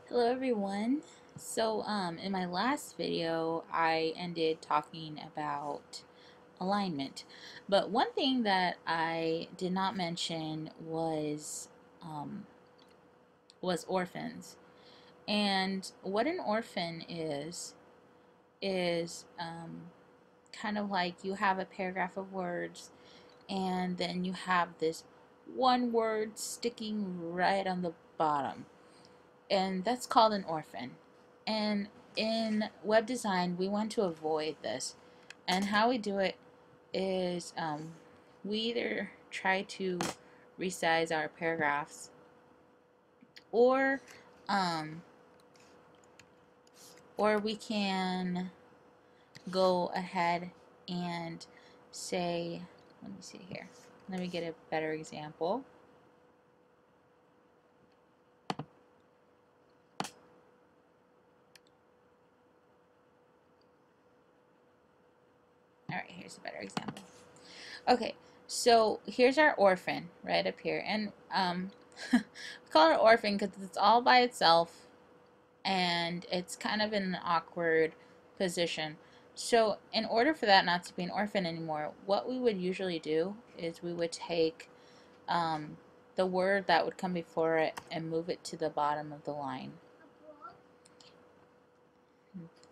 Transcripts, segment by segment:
Hello everyone. In my last video I ended talking about alignment, but one thing that I did not mention um, was orphans. And what an orphan is kind of like you have a paragraph of words and then you have this one word sticking right on the bottom, and that's called an orphan. And in web design, we want to avoid this. And how we do it is we either try to resize our paragraphs, or um, or we can go ahead and say, let me see here. Let me get a better example. All right, here's a better example. Okay, so here's our orphan right up here, and we call it orphan because it's all by itself, and it's kind of in an awkward position. So in order for that not to be an orphan anymore, what we would usually do is we would take um, the word that would come before it and move it to the bottom of the line.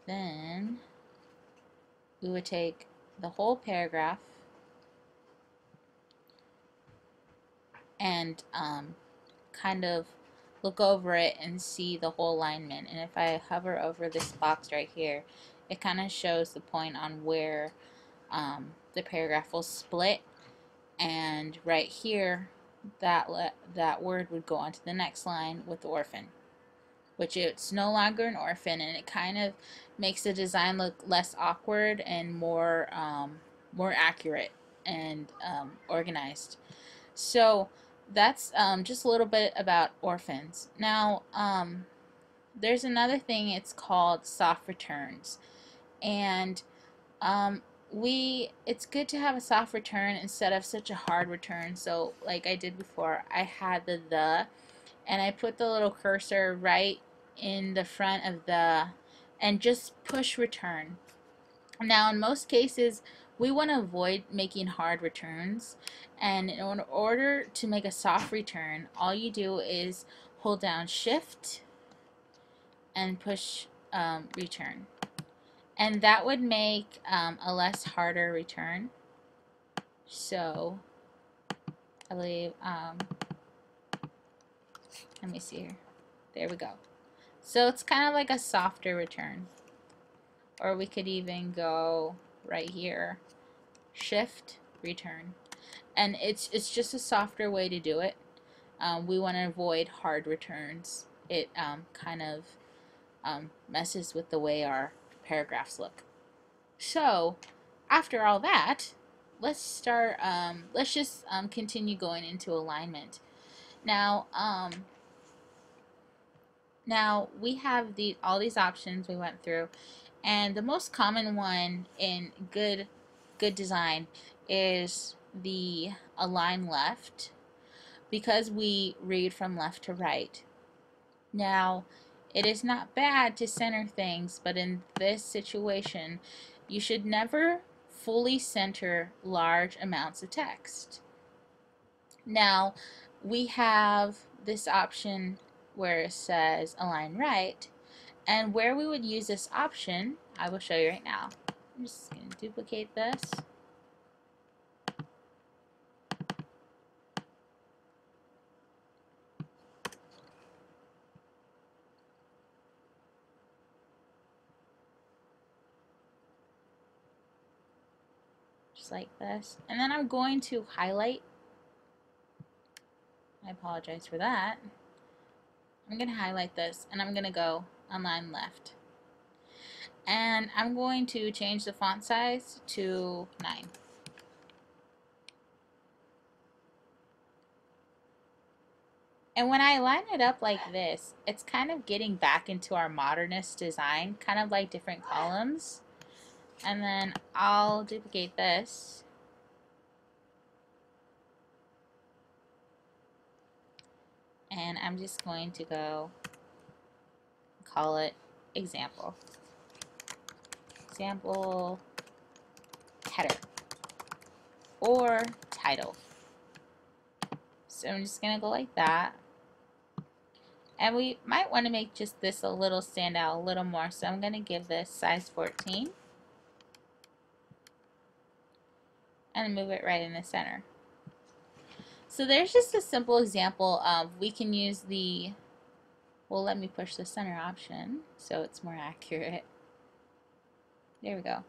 Then we would take the whole paragraph and kind of look over it and see the whole alignment. And if I hover over this box right here, it kind of shows the point on where the paragraph will split. And right here, that word would go onto the next line with the orphan, which it's no longer an orphan, and it kind of makes the design look less awkward and more accurate and organized. So that's just a little bit about orphans. Now, there's another thing. It's called soft returns, and um, it's good to have a soft return instead of such a hard return. So, like I did before, I had the, and I put the little cursor right in the front of the, and just push return. Now, in most cases, we want to avoid making hard returns, and in order to make a soft return, all you do is hold down Shift and push return, and that would make a less harder return. So, I believe, let me see here. There we go. So it's kind of like a softer return, or we could even go right here, Shift return. And it's just a softer way to do it. We want to avoid hard returns. It kind of messes with the way our paragraphs look. So after all that, let's start. Let's just continue going into alignment. Now, now we have all these options we went through, and the most common one in good design is the align left, because we read from left to right. Now, it is not bad to center things, but in this situation, you should never fully center large amounts of text. Now, we have this option where it says align right, and where we would use this option, I will show you right now. I'm just going to duplicate this. Just like this. And then I'm going to highlight. I apologize for that. I'm going to highlight this, and I'm going to go align left. And I'm going to change the font size to 9. And when I line it up like this, it's kind of getting back into our modernist design, kind of like different columns. And then I'll duplicate this. And I'm just going to go call it example. Example header or title. So I'm just going to go like that. And we might want to make just this a little stand out a little more. So I'm going to give this size 14 and move it right in the center. So there's just a simple example of we can use the, well, let me push the center option so it's more accurate. There we go.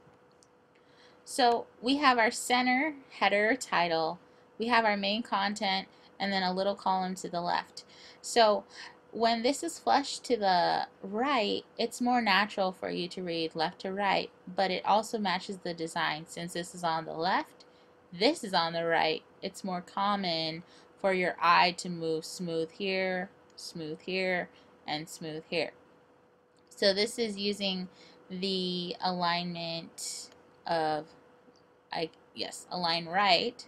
So we have our center, header, title, we have our main content, and then a little column to the left. So when this is flushed to the right, it's more natural for you to read left to right, but it also matches the design. Since this is on the left, this is on the right, it's more common for your eye to move smooth here, and smooth here. So this is using the alignment of, align right.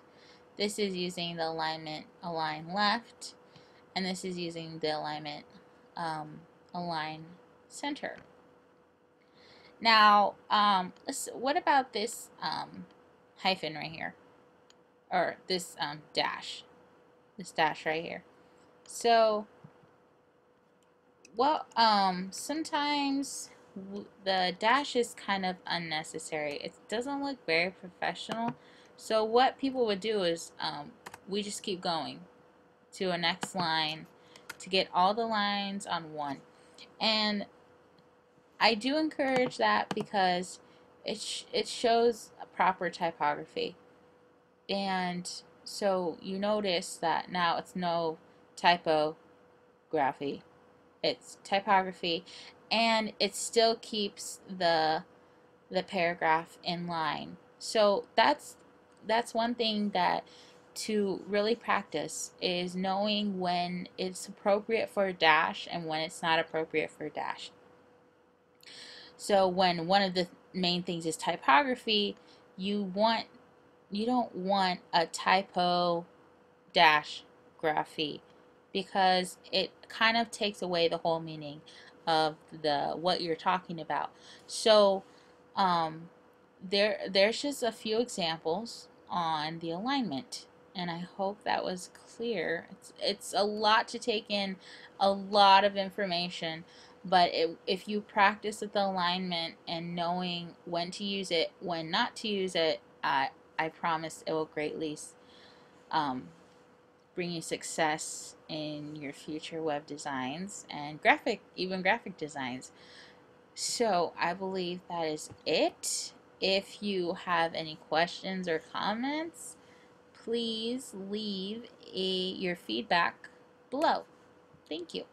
This is using the alignment align left, and this is using the alignment align center. Now, what about this hyphen right here, or this dash? This dash right here. So, well, sometimes the dash is kind of unnecessary. It doesn't look very professional. So what people would do is we just keep going to a next line to get all the lines on one. And I do encourage that because it shows a proper typography. And so you notice that now it's no typography. It's typography, and it still keeps the paragraph in line. So that's one thing that to really practice is knowing when it's appropriate for a dash and when it's not appropriate for a dash. So when one of the main things is typography, you don't want a typo dash graphy, because it kind of takes away the whole meaning of what you're talking about. So there's just a few examples on the alignment, and I hope that was clear. It's a lot to take in, a lot of information, but if you practice with the alignment and knowing when to use it, when not to use it, I promise it will greatly bring you success in your future web designs and even graphic designs. So I believe that is it. If you have any questions or comments, please leave your feedback below. Thank you.